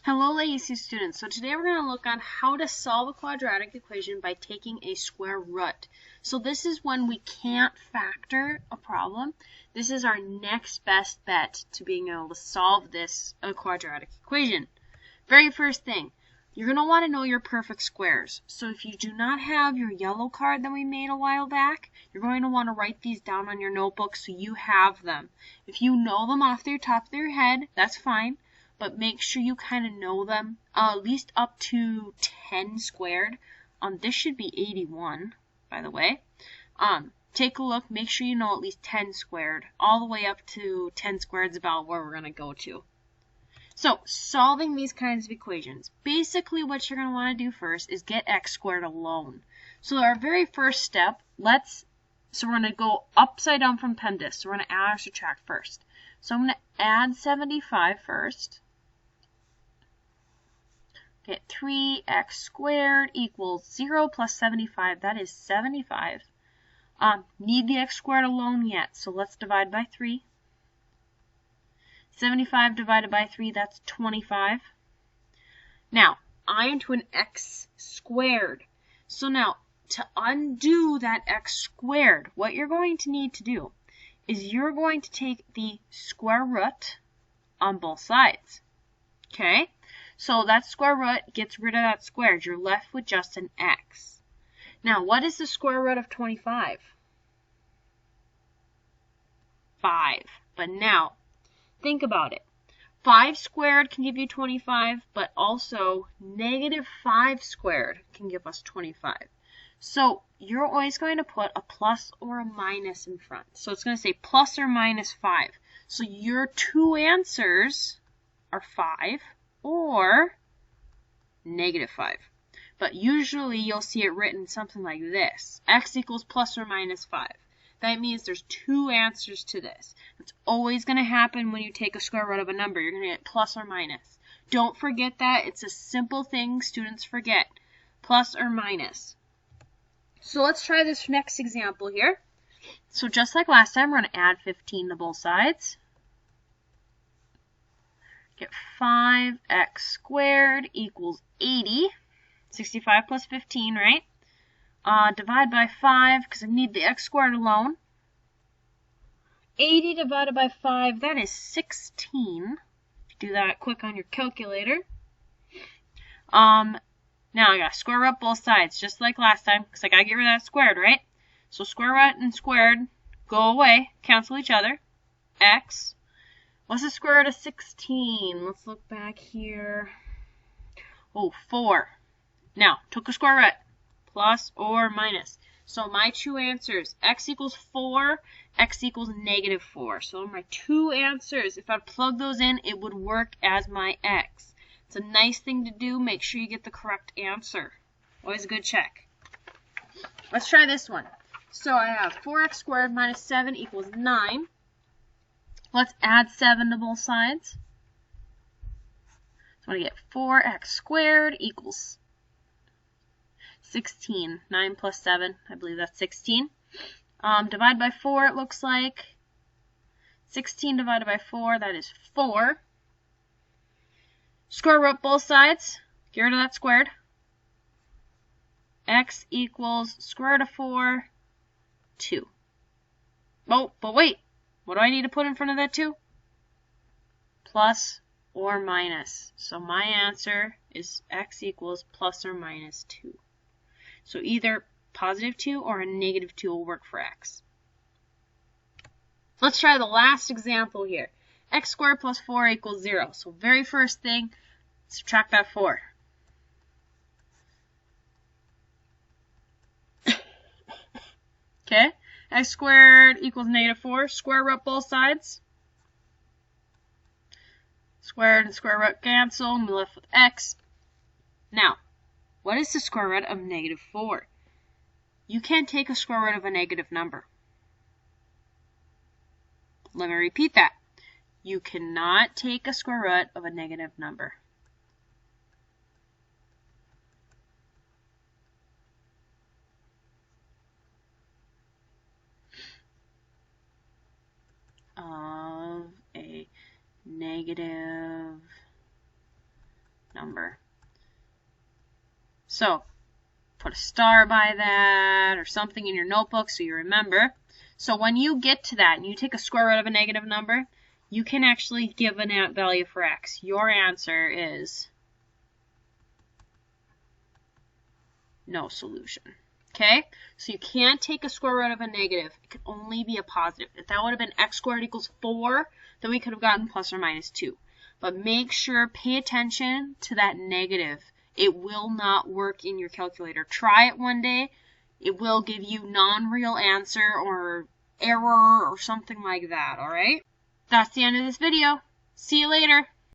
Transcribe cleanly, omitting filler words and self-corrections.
Hello AEC students, so today we're going to look on how to solve a quadratic equation by taking a square root. So this is when we can't factor a problem. This is our next best bet to being able to solve this quadratic equation. Very first thing, you're going to want to know your perfect squares. So if you do not have your yellow card that we made a while back, you're going to want to write these down on your notebook so you have them. If you know them off the top of your head, that's fine. But make sure you kind of know them, at least up to 10 squared. This should be 81, by the way. Take a look, make sure you know at least 10 squared. All the way up to 10 squared is about where we're going to go to. So, solving these kinds of equations. Basically, what you're going to want to do first is get x squared alone. So, our very first step, so we're going to go upside down from PEMDAS. So, we're going to add or subtract first. So, I'm going to add 75 first. Get 3x squared equals 0 plus 75. That is 75. Need the x squared alone yet, so let's divide by 3. 75 divided by 3, that's 25. Now, I into an x squared. So now, to undo that x squared, what you're going to need to do is you're going to take the square root on both sides. Okay? So that square root gets rid of that squared. You're left with just an x. Now, what is the square root of 25? 5. But now, think about it. 5 squared can give you 25, but also negative 5 squared can give us 25. So you're always going to put a plus or a minus in front. So it's going to say plus or minus 5. So your two answers are 5 or negative 5. But usually you'll see it written something like this. X equals plus or minus 5. That means there's two answers to this. It's always going to happen when you take a square root of a number. You're going to get plus or minus. Don't forget that. It's a simple thing students forget. Plus or minus. So let's try this next example here. So just like last time, we're going to add 15 to both sides. Get 5x squared equals 80. 65 plus 15, right? Divide by 5, because I need the x squared alone. 80 divided by 5, that is 16. Do that quick on your calculator. Now I got to square root both sides, just like last time, because I got to get rid of that squared, right? So square root and squared go away, cancel each other. X. What's the square root of 16? Let's look back here. Oh, 4. Now, took a square root. Plus or minus. So my two answers, x equals 4, x equals negative 4. So my two answers, if I plug those in, it would work as my x. It's a nice thing to do. Make sure you get the correct answer. Always a good check. Let's try this one. So I have 4x squared minus 7 equals 9. Let's add 7 to both sides. So I get 4x squared equals 16. 9 plus 7, I believe that's 16. Divide by 4, it looks like. 16 divided by 4, that is 4. Square root both sides. Get rid of that squared. X equals square root of 4, 2. Oh, but wait. What do I need to put in front of that 2? Plus or minus. So my answer is x equals plus or minus 2. So either positive 2 or a negative 2 will work for x. Let's try the last example here. X squared plus 4 equals 0. So very first thing, subtract that 4. Okay, x squared equals negative 4. Square root both sides. Squared and square root cancel, and we're left with x. Now, what is the square root of negative 4? You can't take a square root of a negative number. Let me repeat that. You cannot take a square root of a negative number. Of a negative number. So put a star by that or something in your notebook so you remember. So when you get to that and you take a square root of a negative number, you can actually give a value for x. Your answer is no solution. Okay? So you can't take a square root of a negative. It can only be a positive. If that would have been x squared equals 4, then we could have gotten plus or minus 2. But make sure, pay attention to that negative. It will not work in your calculator. Try it one day. It will give you non-real answer or error or something like that, alright? That's the end of this video. See you later.